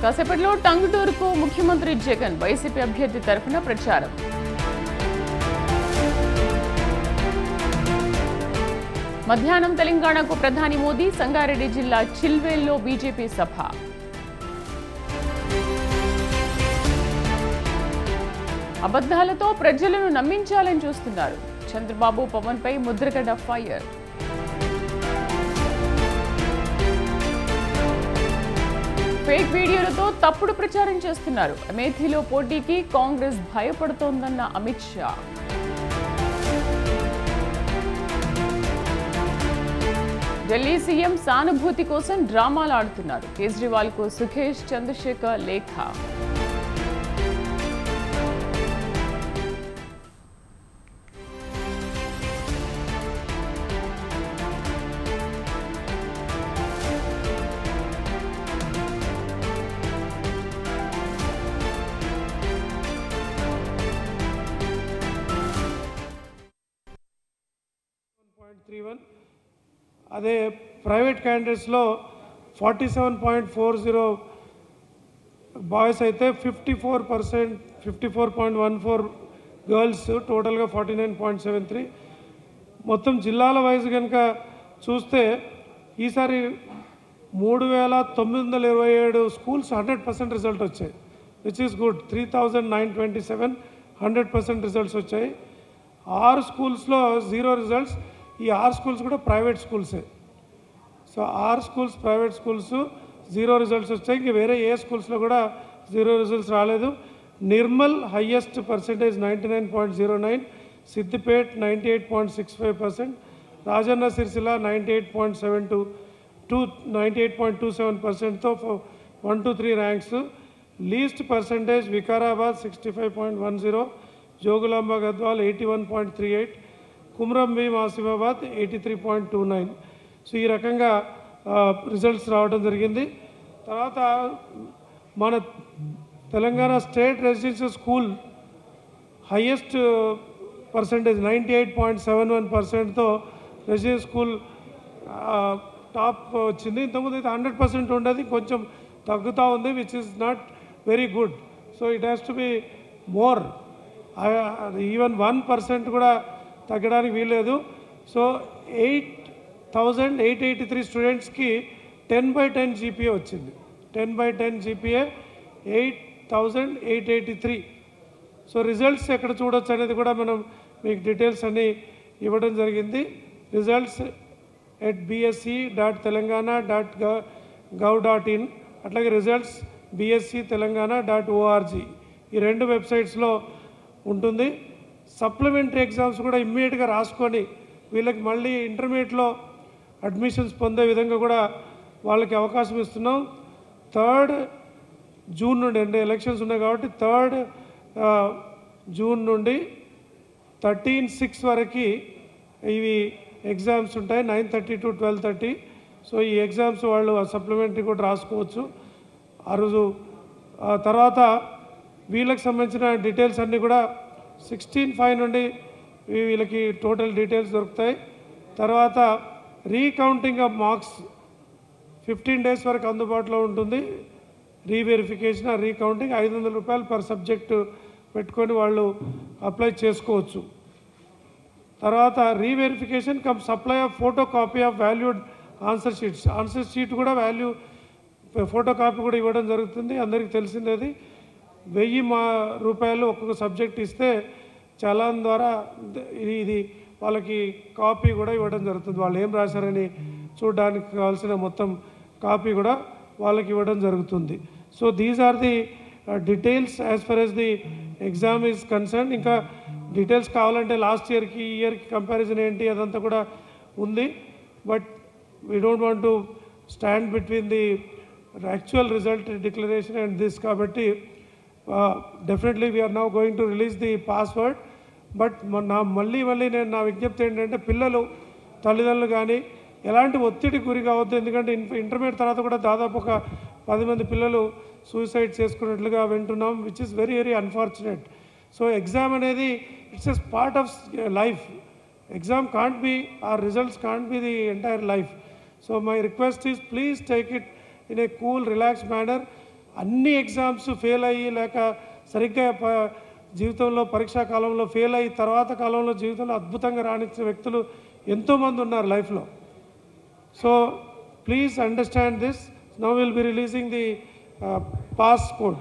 కాసేపట్లో టంగుటూరుకు ముఖ్యమంత్రి జగన్ వైసీపీ అభ్యర్థి తరఫున ప్రచారం. మధ్యాహ్నం తెలంగాణకు ప్రధాని మోదీ, సంగారెడ్డి జిల్లా చిల్వేల్లో బీజేపీ సభ. అబద్ధాలతో ప్రజలను నమ్మించాలని చూస్తున్నారు. చంద్రబాబు పవన్ పై ముద్రగడ ఫైర్. ఫేక్ వీడియోలతో తప్పుడు ప్రచారం చేస్తున్నారు. అమేథీలో పోటీకి కాంగ్రెస్ భయపడుతోందన్న అమిత్ షా. ఢిల్లీ సీఎం సానుభూతి కోసం డ్రామాలు ఆడుతున్నారు. కేజ్రీవాల్ కు సుఖేష్ చంద్రశేఖర్ లేఖ. అదే ప్రైవేట్ క్యాండిడేట్స్లో 47.40 బాయ్స్ అయితే 54.14 గర్ల్స్, టోటల్గా 49.73. మొత్తం జిల్లాల వైజ్ కనుక చూస్తే ఈసారి 3,927 స్కూల్స్ 100% రిజల్ట్ వచ్చాయి, విచ్ ఈస్ గుడ్. 3,927 100% రిజల్ట్స్ వచ్చాయి. 6 స్కూల్స్లో 0 రిజల్ట్స్. ఈ 6 స్కూల్స్ కూడా ప్రైవేట్ స్కూల్సే. So 6 schools private schools 0 results వచ్చాయి. ఇంక వేరే ఏ స్కూల్స్లో కూడా 0 రిజల్ట్స్ రాలేదు. నిర్మల్ హయ్యెస్ట్ పర్సెంటేజ్ 99.09, సిద్దిపేట్ 98.65%, రాజన్న సిరిసిల్ల 98.27%తో 1 to 3 ranks. Least percentage Vikarabad 65.10, Jogulamba Gadwal 81.38, Kumram Bheem Asifabad 83.29. So ఈ రకంగా రిజల్ట్స్ రావడం జరిగింది. తర్వాత మన Telangana state residential school highest percentage 98.71%తో రెసిడెన్షియల్ స్కూల్ టాప్ వచ్చింది. ఇంతకుముందు అయితే 100% ఉండేది, కొంచెం తగ్గుతూ ఉంది, which is not very good. So it has to be more. Even 1% కూడా తగ్గడానికి వీల్లేదు. సో 8,883 స్టూడెంట్స్కి 10/10 జీపీఏ వచ్చింది. 10/10 జీపీఏ 8,883. సో రిజల్ట్స్ ఎక్కడ చూడొచ్చు అనేది కూడా మనం మీకు డీటెయిల్స్ అన్నీ ఇవ్వడం జరిగింది. రిజల్ట్స్ bsc.telangana.gov.in, అట్లాగే రిజల్ట్స్ bsctelangana.org, ఈ 2 వెబ్సైట్స్లో ఉంటుంది. సప్లిమెంటరీ ఎగ్జామ్స్ కూడా ఇమ్మీడియట్గా రాసుకొని వీళ్ళకి మళ్ళీ ఇంటర్మీడియట్లో అడ్మిషన్స్ పొందే విధంగా కూడా వాళ్ళకి అవకాశం ఇస్తున్నాం. 3rd జూన్ నుండి, అంటే ఎలక్షన్స్ ఉన్నాయి కాబట్టి 3rd జూన్ నుండి 13/6 వరకు ఇవి ఎగ్జామ్స్ ఉంటాయి, 9:30 to 12:30. సో ఈ ఎగ్జామ్స్ వాళ్ళు సప్లిమెంటరీ కూడా రాసుకోవచ్చు ఆ రోజు. తర్వాత వీళ్ళకి సంబంధించిన డీటెయిల్స్ అన్నీ కూడా 16/5 నుండి వీళ్ళకి టోటల్ డీటెయిల్స్ దొరుకుతాయి. తర్వాత రీకౌంటింగ్ ఆఫ్ మార్క్స్ 15 days వరకు అందుబాటులో ఉంటుంది. రీవెరిఫికేషన్, రీకౌంటింగ్ ₹500 పర్ సబ్జెక్టు పెట్టుకొని వాళ్ళు అప్లై చేసుకోవచ్చు. తర్వాత reverification come supply of photo copy of valued answer sheets. Answer sheet కూడా ఫోటో కాపీ కూడా ఇవ్వడం జరుగుతుంది. అందరికీ తెలిసిందేది. ₹1000 ఒక్కొక్క సబ్జెక్ట్ ఇస్తే చలాన్ ద్వారా ఇది వాళ్ళకి కాపీ కూడా ఇవ్వడం జరుగుతుంది. వాళ్ళు ఏం రాశారని చూడడానికి కావాల్సిన మొత్తం కాపీ కూడా వాళ్ళకి ఇవ్వడం జరుగుతుంది. So these are the details as per as the exam is concern. ఇంకా డీటెయిల్స్ కావాలంటే లాస్ట్ ఇయర్కి ఈ ఇయర్కి కంపారిజన్ ఏంటి అదంతా కూడా ఉంది. But we don't want to stand between the actual result declaration and this. కాబట్టి definitely we are now going to release the password. But మళ్ళీ నేను నా విజ్ఞప్తి ఏంటంటే పిల్లలు, తల్లిదండ్రులు కానీ ఎలాంటి ఒత్తిడి గురి కావద్దు. ఎందుకంటే ఇంటర్మీడియట్ తర్వాత కూడా దాదాపు ఒక 10 మంది పిల్లలు సూసైడ్ చేసుకున్నట్లుగా వింటున్నాం, which is very very unfortunate. So exam అనేది it's a part of life. Exam can't be, our results can't be the entire life. So my request is please take it in a cool, relaxed manner. అన్ని exams fail అయ్యి లేక సరిగ్గా జీవితంలో పరీక్షా కాలంలో fail అయ్యి తర్వాత కాలంలో జీవితంలో అద్భుతంగా రాణించే వ్యక్తులు ఎంతోమంది ఉన్నారు లైఫ్లో. So please understand this. Now will be releasing the pass code.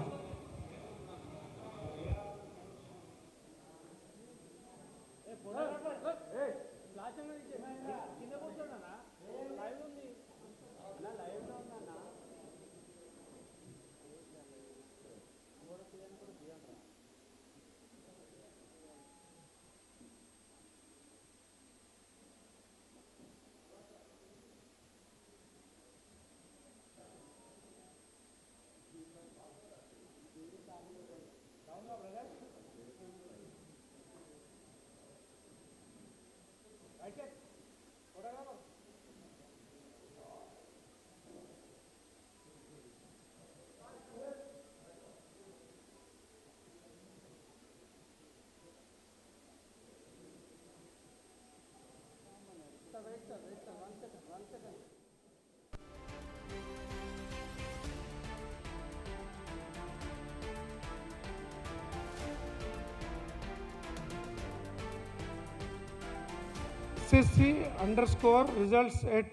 SSC_results at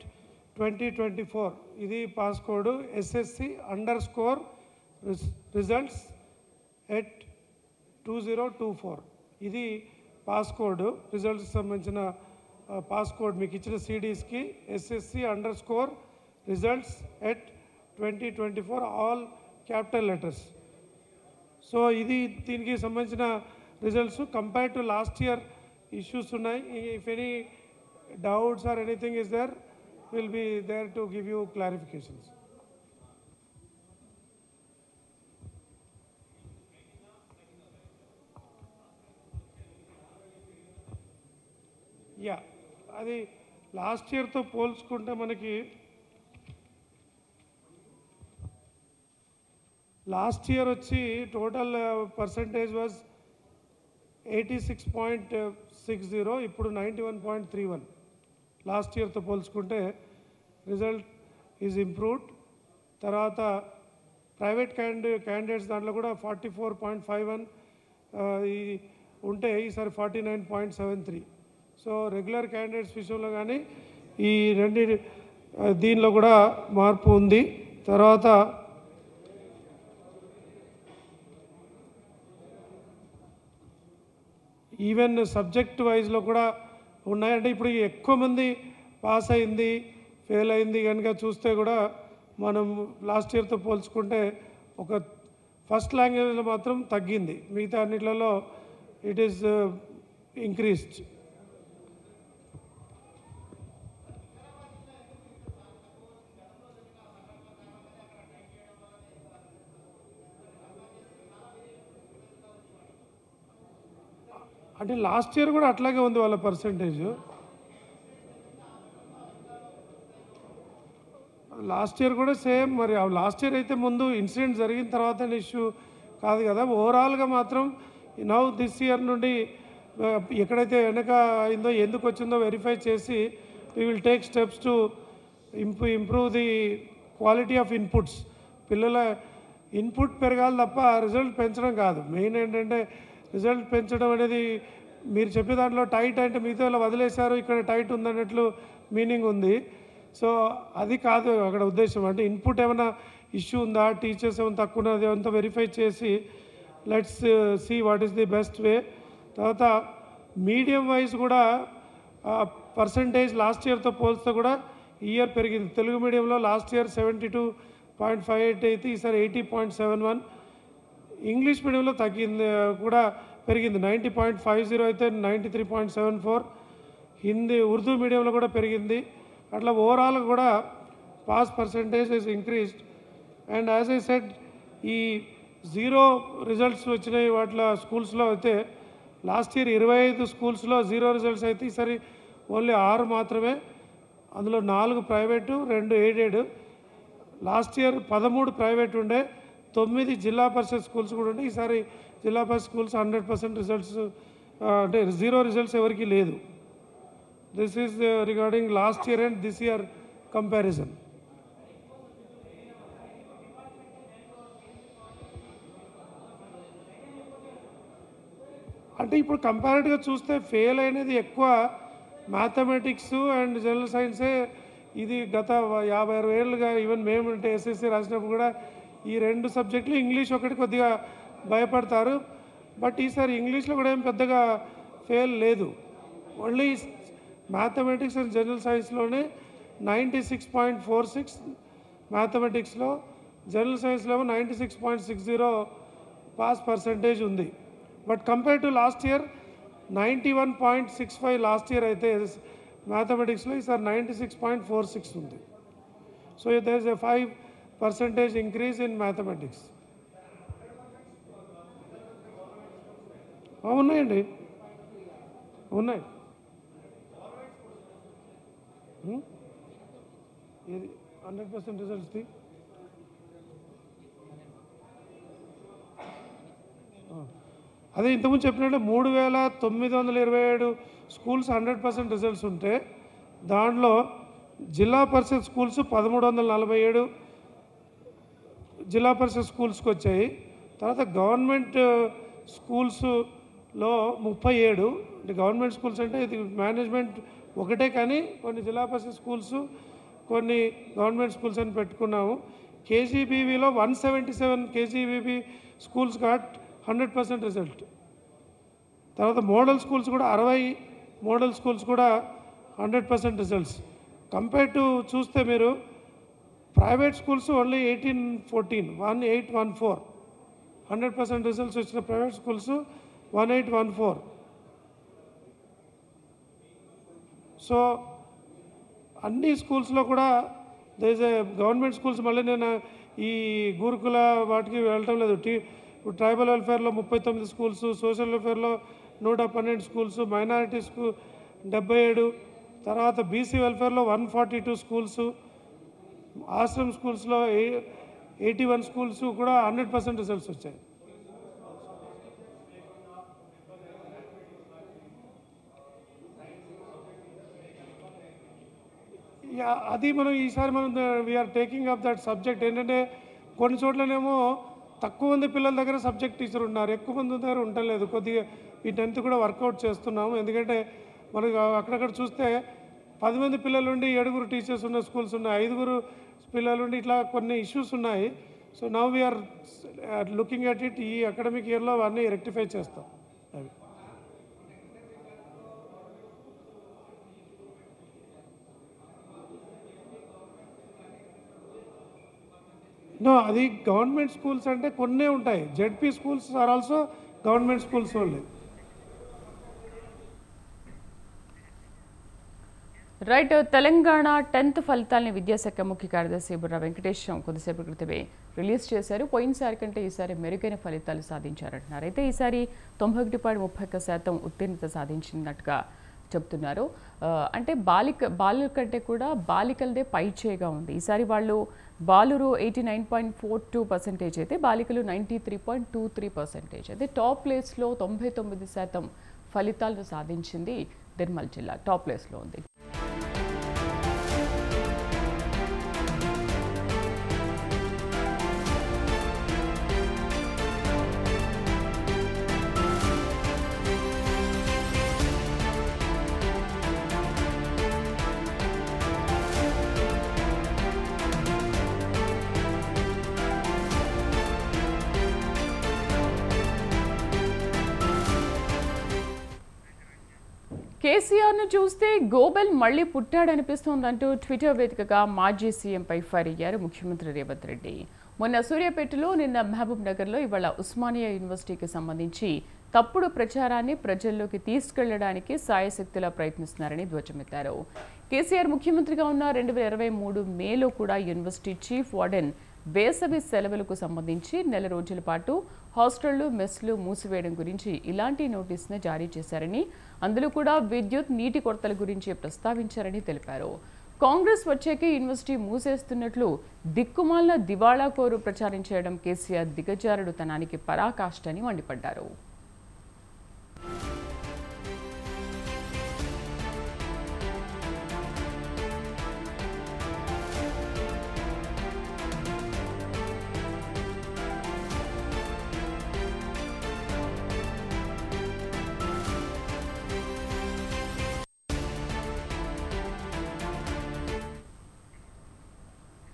2024 ఇది పాస్ కోడ్. SSC_results at 2024 ఇది పాస్ కోడ్. రిజల్ట్స్ సంబంధించిన పాస్ కోడ్ మీకు ఇచ్చిన సిడీస్కి SSC_results at 2024 all capital letters. So ఇది దీనికి సంబంధించిన results compare to last year issues ఉన్నాయి. If any doubts or anything is there, we'll be there to give you clarifications. Yeah, అది last ఇయర్తో పోల్చుకుంటే మనకి లాస్ట్ ఇయర్ వచ్చి టోటల్ పర్సంటేజ్ వాజ్ 86.60, ఇప్పుడు 91.31. Last ఇయర్తో పోల్చుకుంటే రిజల్ట్ ఈజ్ ఇంప్రూవ్డ్. తర్వాత private candidates దాంట్లో కూడా 44.51 ఉంటే ఈసారి 49.73. సో రెగ్యులర్ క్యాండిడేట్స్ విషయంలో కానీ ఈ రెండు దీనిలో కూడా మార్పు ఉంది. తర్వాత ఈవెన్ సబ్జెక్ట్ వైజ్లో కూడా ఉన్నాయంటే ఇప్పుడు ఎక్కువ మంది పాస్ అయింది ఫెయిల్ అయింది కనుక చూస్తే కూడా మనం లాస్ట్ ఇయర్తో పోల్చుకుంటే ఒక ఫస్ట్ లాంగ్వేజ్లో మాత్రం తగ్గింది, మిగతా అన్నిట్లలో ఇట్ ఈస్ ఇంక్రీస్డ్. అంటే లాస్ట్ ఇయర్ కూడా అట్లాగే ఉంది వాళ్ళ పర్సంటేజ్. లాస్ట్ ఇయర్ కూడా సేమ్. మరి లాస్ట్ ఇయర్ అయితే ముందు ఇన్సిడెంట్ జరిగిన తర్వాత ఇష్యూ కాదు కదా, ఓవరాల్గా మాత్రం నౌ దిస్ ఇయర్ నుండి ఎక్కడైతే వెనక అయిందో ఎందుకు వచ్చిందో వెరిఫై చేసి we will take steps to improve the quality of inputs. పిల్లల ఇన్పుట్ పెరగాలి తప్ప రిజల్ట్ పెంచడం కాదు. మెయిన్ ఏంటంటే రిజల్ట్ పెంచడం అనేది మీరు చెప్పే దాంట్లో టైట్ అంటే మిగతా వదిలేశారు ఇక్కడ టైట్ ఉందన్నట్లు మీనింగ్ ఉంది. సో అది కాదు అక్కడ ఉద్దేశం. అంటే ఇన్పుట్ ఏమైనా ఇష్యూ ఉందా, టీచర్స్ ఏమైనా తక్కువ ఉన్నది అంతా వెరిఫై చేసి let's see what is the best way. తర్వాత మీడియం వైజ్ కూడా పర్సంటేజ్ లాస్ట్ ఇయర్తో పోల్స్తే కూడా ఈ ఇయర్ పెరిగింది. తెలుగు మీడియంలో లాస్ట్ ఇయర్ 72.58 అయితే ఈసారి 80.71. ఇంగ్లీష్ మీడియంలో తగ్గింది కూడా పెరిగింది, 90.50 అయితే 93.74. హిందీ ఉర్దూ మీడియంలో కూడా పెరిగింది. అట్లా ఓవరాల్ కూడా pass percentage is increased. And as I said ఈ జీరో రిజల్ట్స్ వచ్చినాయి వాటిలో స్కూల్స్లో అయితే లాస్ట్ ఇయర్ 25 స్కూల్స్లో జీరో రిజల్ట్స్ అయితే ఈసారి ఓన్లీ 6 మాత్రమే. అందులో 4 private 2 aided. Last year 13 private ఉండే, 9 జిల్లా పరిషత్ స్కూల్స్ కూడా ఉండే. ఈసారి జిల్లా పరిషత్ స్కూల్స్ 100% రిజల్ట్స్ అంటే జీరో రిజల్ట్స్ ఎవరికి లేదు. This is regarding last year and this year comparison. అంటే ఇప్పుడు కంపారిటివ్గా చూస్తే ఫెయిల్ అనేది ఎక్కువ మ్యాథమెటిక్స్ అండ్ జనరల్ సైన్సే. ఇది గత 50-60 ఏళ్ళుగా ఈవెన్ మేము అంటే ఎస్ఎస్సి రాసినప్పుడు కూడా ఈ 2 సబ్జెక్టులు, ఇంగ్లీష్ ఒకటి కొద్దిగా భయపడతారు. బట్ ఈసారి ఇంగ్లీష్లో కూడా ఏం పెద్దగా ఫెయిల్ లేదు. ఓన్లీ మ్యాథమెటిక్స్ అండ్ జనరల్ సైన్స్లోనే 96.46 మ్యాథమెటిక్స్లో, జనరల్ సైన్స్లో 96.60 పాస్ పర్సంటేజ్ ఉంది. But compare to last year 91.65 last year అయితే మ్యాథమెటిక్స్లో ఈసారి 96.46 ఉంది. So there is a 5% increase in mathematics. ఉన్నాయండి, ఉన్నాయి. ఇది 100% రిజల్ట్స్ది అదే ఇంతకుముందు చెప్పినట్టు 3927 స్కూల్స్ 100% రిజల్ట్స్ ఉంటే దాంట్లో జిల్లా పరిషత్ స్కూల్స్ 1347 జిల్లా పరిషత్ స్కూల్స్కి వచ్చాయి. తర్వాత గవర్నమెంట్ స్కూల్స్లో 37. అంటే గవర్నమెంట్ స్కూల్స్ అంటే ఇది మేనేజ్మెంట్ ఒకటే, కానీ కొన్ని జిల్లా పరిషత్ స్కూల్స్, కొన్ని గవర్నమెంట్ స్కూల్స్ అని పెట్టుకున్నాము. కేజీబీవీలో 177 కేజీబీవీ స్కూల్స్ గాట్ 100% రిజల్ట్. తర్వాత మోడల్ స్కూల్స్ కూడా 60 మోడల్ స్కూల్స్ కూడా 100% రిజల్ట్స్. కంపేర్ టు చూస్తే మీరు ప్రైవేట్ స్కూల్స్ ఓన్లీ 1814 100% రిజల్ట్స్ వచ్చిన ప్రైవేట్ స్కూల్స్ 1814. సో అన్ని స్కూల్స్లో కూడా there is a government schools. మళ్ళీ నేను ఈ గురుకుల వాటికి వెళ్ళటం లేదు. ట్రైబల్ వెల్ఫేర్లో 39 స్కూల్స్, సోషల్ వెల్ఫేర్లో 112 స్కూల్స్, మైనారిటీస్కు 77, తర్వాత బీసీ వెల్ఫేర్లో 142 స్కూల్స్, ఆశ్రమ్ స్కూల్స్లో 81 స్కూల్స్ కూడా 100% రిజల్ట్స్ వచ్చాయి. అది మనం ఈసారి మనం we are taking up that subject. ఏంటంటే కొన్ని చోట్లనేమో తక్కువ మంది పిల్లల దగ్గర సబ్జెక్ట్ టీచర్ ఉన్నారు, ఎక్కువ మంది దగ్గర ఉండలేదు. కొద్దిగా ఈ 10th కూడా వర్కౌట్ చేస్తున్నాము. ఎందుకంటే మనకు అక్కడక్కడ చూస్తే 10 మంది పిల్లలు ఉండి 7 టీచర్స్ ఉన్న స్కూల్స్ ఉన్నాయి, 5 పిల్లలు ఉండి ఇట్లా కొన్ని ఇష్యూస్ ఉన్నాయి. So now we are looking at it. ఈ అకాడమిక్ ఇయర్లో అవన్నీ రెక్టిఫై చేస్తాం. అవి అది గవర్నమెంట్ స్కూల్స్ అంటే కొన్నే ఉంటాయి. ZP schools are also government schools only. Right. Telangana 10th ఫలితాలని విద్యాశాఖ ముఖ్య కార్యదర్శి బుర్రా వెంకటేశం కొద్దిసేపు క్రితమే రిలీజ్ చేశారు. పోయినసారి కంటే ఈసారి మెరుగైన ఫలితాలు సాధించారంటున్నారు. అయితే ఈసారి 91.31% ఉత్తీర్ణత సాధించినట్టుగా చెప్తున్నారు. అంటే బాలుల కంటే కూడా బాలికలదే పైచేగా ఉంది. ఈసారి వాళ్ళు బాలురు 89.42% అయితే బాలికలు 93.23%. అయితే టాప్ ప్లేస్లో 99% ఫలితాలను సాధించింది నిర్మల్ జిల్లా టాప్ ప్లేస్లో ఉంది. కేసీఆర్ను చూస్తే గోబెల్ మళ్లీ పుట్టాడనిపిస్తోందంటూ ట్విట్టర్ వేదికగా మాజీ సీఎంపై ఫైర్ అయ్యారు ముఖ్యమంత్రి రేవంత్ రెడ్డి. మొన్న సూర్యాపేటలో, నిన్న మహబూబ్ నగర్లో, ఇవాళ ఉస్మానియా యూనివర్సిటీకి సంబంధించి తప్పుడు ప్రచారాన్ని ప్రజల్లోకి తీసుకెళ్లడానికి సాయశక్తిలా ప్రయత్నిస్తున్నారని ధ్వజమెత్తారు. కేసీఆర్ ముఖ్యమంత్రిగా ఉన్న 2023 మేలో కూడా యూనివర్సిటీ చీఫ్ వార్డెన్ వేసవి సెలవులకు సంబంధించి 4 రోజుల పాటు హాస్టళ్లు, మెస్లు మూసివేయడం గురించి ఇలాంటి నోటీసును జారీ చేశారని, అందులో కూడా విద్యుత్, నీటి కొరతల గురించి ప్రస్తావించారని తెలిపారు. కాంగ్రెస్ వచ్చాకే యూనివర్సిటీ మూసేస్తున్నట్లు దిక్కుమాలిన దివాళా కోరు ప్రచారం చేయడం కేసీఆర్ దిగజారుడుతనానికి పరాకాష్ఠని మండిపడ్డారు.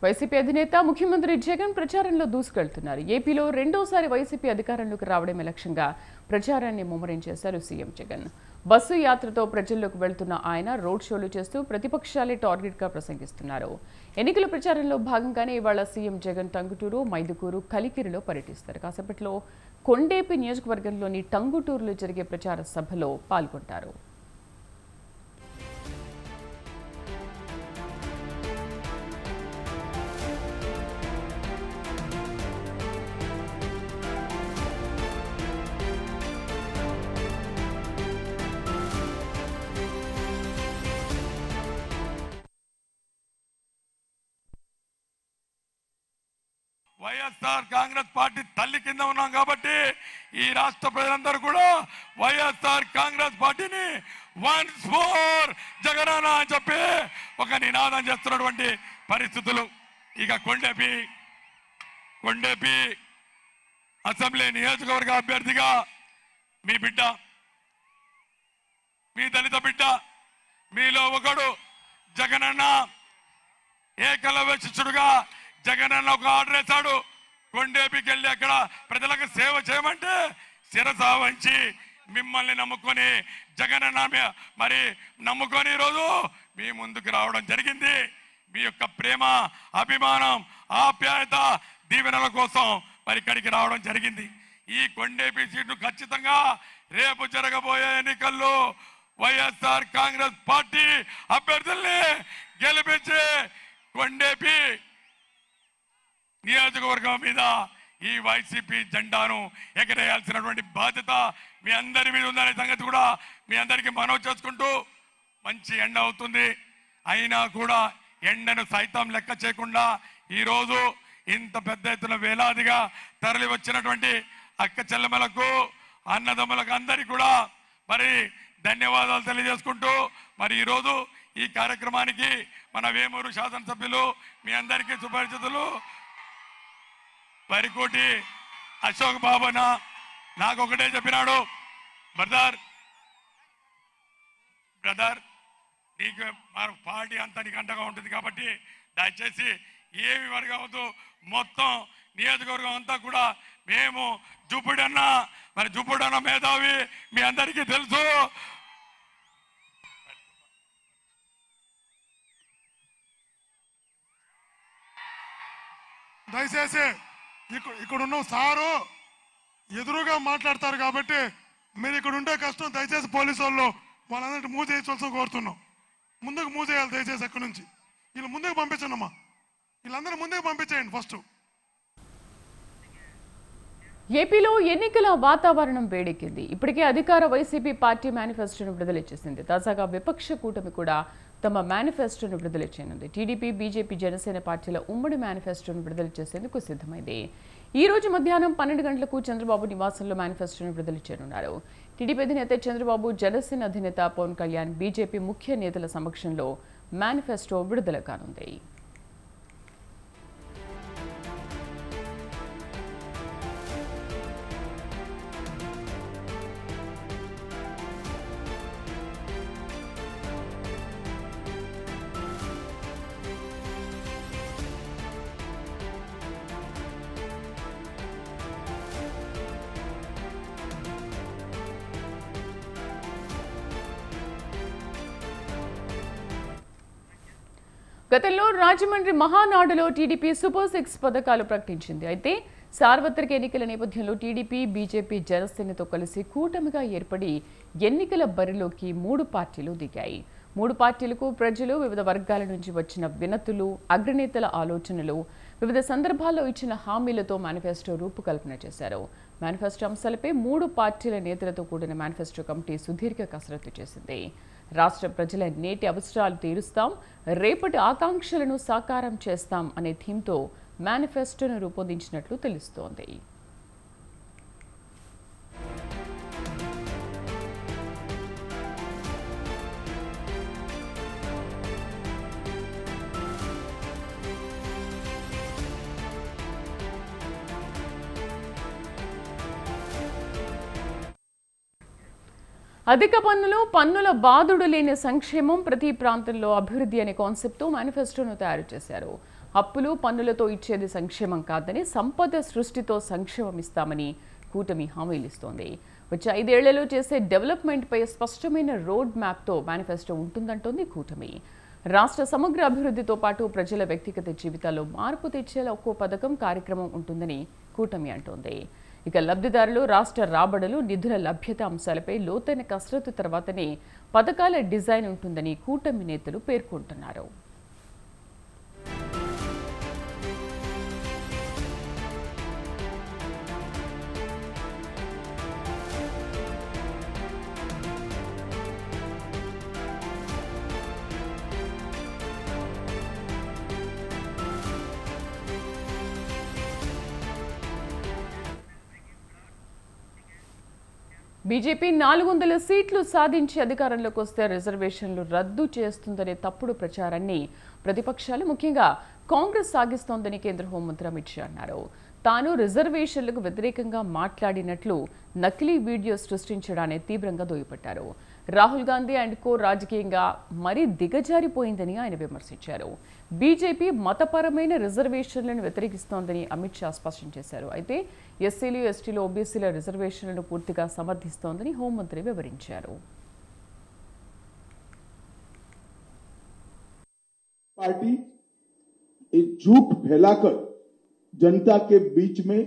వైసీపీ అధినేత ముఖ్యమంత్రి జగన్ ప్రచారంలో దూసుకెళ్తున్నారు. ఏపీలో రెండోసారి వైసీపీ అధికారంలోకి రావడమే లక్ష్యంగా ప్రచారాన్ని ముమ్మరం చేశారు సీఎం జగన్. బస్సు యాత్రతో ప్రజల్లోకి వెళ్తున్న ఆయన రోడ్ షోలు చేస్తూ ప్రతిపక్షాలే టార్గెట్గా ప్రసంగిస్తున్నారు. ఎన్నికల ప్రచారంలో భాగంగానే ఇవాళ సీఎం జగన్ టంగుటూరు, మైదుకూరు, కలికిరిలో పర్యటిస్తారు. కాసేపట్లో కొండేపి నియోజకవర్గంలోని టంగుటూరులో జరిగే ప్రచార సభలో పాల్గొంటారు. వైఎస్ఆర్ కాంగ్రెస్ పార్టీ తల్లి కింద ఉన్నాం కాబట్టి ఈ రాష్ట్ర ప్రజలందరూ కూడా వైఎస్ఆర్ కాంగ్రెస్ పార్టీని వన్స్ మోర్ జగనన్న అని చెప్పి ఒక నినాదం చేస్తున్నటువంటి పరిస్థితులు. ఇక కొండేపి అసెంబ్లీ నియోజకవర్గ అభ్యర్థిగా మీ బిడ్డ, మీ దళిత బిడ్డ, మీలో ఒకడు జగనన్న ఏకలవ్య శిష్యుడుగా జగనన్న ఒక ఆర్డర్ వేశాడు. కొండేపికి వెళ్ళి అక్కడ ప్రజలకు సేవ చేయమంటే శిరస వంచి మిమ్మల్ని నమ్ముకొని జగనన్న మరి నమ్ముకొని ఈరోజు మీ ముందుకు రావడం జరిగింది. మీ యొక్క ప్రేమ, అభిమానం, ఆప్యాయత, దీవెనల కోసం మరి ఇక్కడికి రావడం జరిగింది. ఈ కొండేపి సీటు ఖచ్చితంగా రేపు జరగబోయే ఎన్నికల్లో వైఎస్ఆర్ కాంగ్రెస్ పార్టీ అభ్యర్థుల్ని గెలిపించి కొండేపి నియోజకవర్గం మీద ఈ వైసీపీ జెండాను ఎగరేయాల్సినటువంటి బాధ్యత మీ అందరి మీద ఉందనే సంగతి కూడా మీ అందరికీ మనవి చేసుకుంటూ, మంచి ఎండ అవుతుంది అయినా కూడా ఎండను సైతం లెక్క చేయకుండా ఈరోజు ఇంత పెద్ద ఎత్తున వేలాదిగా తరలి వచ్చినటువంటి అక్క చెల్లెమ్మలకు, అన్నదమ్ములకు అందరికీ కూడా మరి ధన్యవాదాలు తెలియజేసుకుంటూ, మరి ఈరోజు ఈ కార్యక్రమానికి మన వేమూరు శాసనసభ్యులు మీ అందరికీ సుపరిచితులు పరికోటి అశోక్ బాబు నాకు ఒకటే చెప్పినాడు, బ్రదర్ నీకు మన పార్టీ అంతా నీకు అండగా ఉంటుంది కాబట్టి దయచేసి ఏమి వరకు అవద్దు, మొత్తం నియోజకవర్గం అంతా కూడా మేము జుప్పుడన్న మేధావి మీ అందరికీ తెలుసు. దయచేసి ఇక్కడున్న సారు ఎదురుగా మాట్లాడతారు కాబట్టి మీరు ఇక్కడ ఉండే కష్టం దయచేసి పోలీసు వాళ్ళందరినీ మూవ్ చేయించవలసిన కోరుతున్నాం. ముందుకు మూవ్ చేయాలి దయచేసి అక్కడి నుంచి. వీళ్ళు ముందుకు పంపించండి అమ్మా, వీళ్ళందరూ ముందుకు పంపించేయండి ఫస్ట్. ఏపీలో ఎన్నికల వాతావరణం వేడెక్కింది. ఇప్పటికే అధికార వైసీపీ పార్టీ మేనిఫెస్టోను విడుదల చేసింది. తాజాగా విపక్ష కూటమి కూడా తమ మేనిఫెస్టోను విడుదల చేయనుంది. టీడీపీ, బీజేపీ, జనసేన పార్టీల ఉమ్మడి మేనిఫెస్టోను విడుదల చేసేందుకు సిద్ధమైంది. ఈ రోజు మధ్యాహ్నం 12 గంటలకు చంద్రబాబు నివాసంలో మేనిఫెస్టోను విడుదల చేయనున్నారు. టీడీపీ అధినేత చంద్రబాబు, జనసేన అధినేత పవన్ కళ్యాణ్, బీజేపీ ముఖ్య నేతల సమక్షంలో మేనిఫెస్టో విడుదల కానుంది. గతంలో రాజమండ్రి మహానాడులో టీడీపీ సూపర్ 6 పథకాలు ప్రకటించింది. అయితే సార్వత్రిక ఎన్నికల నేపథ్యంలో టీడీపీ, బీజేపీ, జనసేనతో కలిసి కూటమిగా ఏర్పడి ఎన్నికల బరిలోకి 3 పార్టీలు దిగాయి. 3 పార్టీలకు ప్రజలు వివిధ వర్గాల నుంచి వచ్చిన వినతులు, అగ్రనేతల ఆలోచనలు, వివిధ సందర్భాల్లో ఇచ్చిన హామీలతో మేనిఫెస్టో రూపకల్పన చేశారు. మేనిఫెస్టో అంశాలపై 3 పార్టీల నేతలతో కూడిన మేనిఫెస్టో కమిటీ సుదీర్ఘ కసరత్తు చేసింది. రాష్ట్ర ప్రజల నేటి అవసరాలు తీరుస్తాం, రేపటి ఆకాంక్షలను సాకారం చేస్తాం అనే థీమ్తో మేనిఫెస్టోను రూపొందించినట్లు తెలుస్తోంది. అధిక పన్నులు, పన్నుల బాదుడు లేని సంక్షేమం, ప్రతి ప్రాంతంలో అభివృద్ధి అనే కాన్సెప్ట్తో మేనిఫెస్టోను తయారు చేశారు. అప్పులు పన్నులతో ఇచ్చేది సంక్షేమం కాదని సంపద సృష్టితో సంక్షేమం ఇస్తామని కూటమి హామీలిస్తోంది. వచ్చే 5 ఏళ్లలో చేసే డెవలప్మెంట్పై స్పష్టమైన రోడ్ మ్యాప్తో మేనిఫెస్టో ఉంటుందంటోంది కూటమి. రాష్ట్ర సమగ్ర అభివృద్ధితో పాటు ప్రజల వ్యక్తిగత జీవితాల్లో మార్పు తెచ్చేలా ఒక్కో పథకం కార్యక్రమం ఉంటుందని కూటమి అంటోంది. ఇక లబ్ధిదారులు, రాష్ట్ర రాబడులు, నిధుల లభ్యత అంశాలపై లోతైన కసరత్తు తర్వాతనే పథకాల డిజైన్ ఉంటుందని కూటమి నేతలు పేర్కొంటున్నారు. బీజేపీ 400 సీట్లు సాధించి అధికారంలోకి వస్తే రిజర్వేషన్లు రద్దు చేస్తుందనే తప్పుడు ప్రచారాన్ని ప్రతిపక్షాలు, ముఖ్యంగా కాంగ్రెస్ సాగిస్తోందని కేంద్ర హోంమంత్రి అమిత్ షా అన్నారు. తాను రిజర్వేషన్లకు వ్యతిరేకంగా మాట్లాడినట్లు నకిలీ వీడియో సృష్టించడాన్ని తీవ్రంగా దుయ్యబట్టారు. రాహుల్ గాంధీ అండ్ కో రాజకీయంగా మరీ దిగజారిపోయిందని ఆయన విమర్శించారు. బీజేపీ మతపరమైన రిజర్వేషన్లను వ్యతిరేకిస్తోందని అమిత్ షా స్పష్టం చేశారు. అయితే ఎస్సీలు, ఎస్టీలు, ఓబీసీల రిజర్వేషన్లను పూర్తిగా సమర్థిస్తోందని హోంమంత్రి వివరించారు. पार्टी एक झूठ फैलाकर जनता के बीच में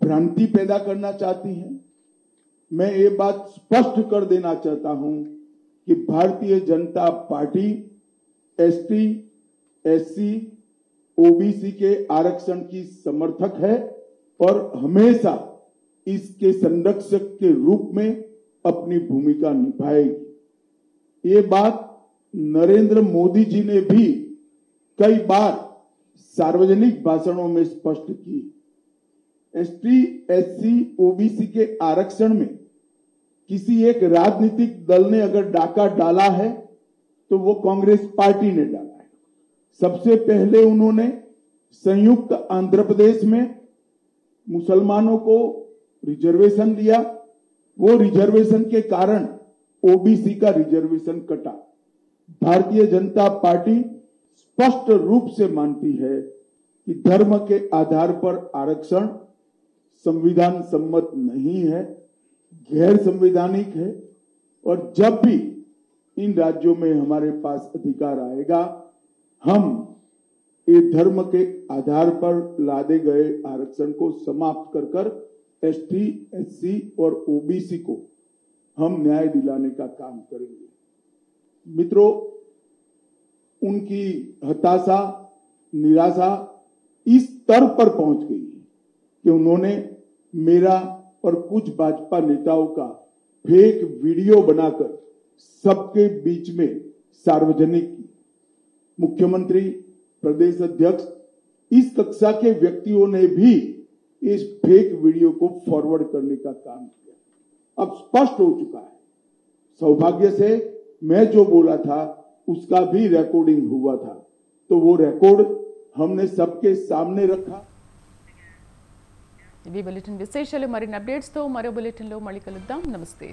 भ्रांति पैदा करना चाहती है। मैं ये बात स्पष्ट कर देना चाहता हूं कि Bharatiya Janata party ST, SC, OBC के आरक्षण की समर्थक है और हमेशा इसके संरक्षक के रूप में अपनी भूमिका निभाएगी। ये बात नरेंद्र मोदी जी ने भी कई बार सार्वजनिक भाषणों में स्पष्ट की। एसटी, एससी, ओबीसी के आरक्षण में किसी एक राजनीतिक दल ने अगर डाका डाला है तो वो कांग्रेस पार्टी ने डाला है। सबसे पहले उन्होंने संयुक्त आंध्र प्रदेश में मुसलमानों को रिजर्वेशन दिया। वो रिजर्वेशन के कारण ओबीसी का रिजर्वेशन कटा। भारतीय जनता पार्टी स्पष्ट रूप से मानती है कि धर्म के आधार पर आरक्षण संविधान सम्मत नहीं है, गैर संवैधानिक है और जब भी इन राज्यों में हमारे पास अधिकार आएगा हम ये धर्म के आधार पर लादे गए आरक्षण को समाप्त कर एसटी, एससी और ओबीसी को हम न्याय दिलाने का काम करेंगे। मित्रों, उनकी हताशा, निराशा इस स्तर पर पहुंच गई है कि उन्होंने मेरा और कुछ भाजपा नेताओं का फेक वीडियो बनाकर सबके बीच में सार्वजनिक की। मुख्यमंत्री, प्रदेश अध्यक्ष, इस कक्षा के व्यक्तियों ने भी इस फेक वीडियो को फॉरवर्ड करने का काम किया। अब स्पष्ट हो चुका है। सौभाग्य से मैं जो बोला था उसका भी रिकॉर्डिंग हुआ था, तो वो रिकॉर्ड हमने सबके सामने रखा। ఇది బులెటిన్ విశేషాలు. మరిన్ని అప్డేట్స్ తో మరో బులెటిన్ లో మళ్ళీ కలుద్దాం. నమస్తే.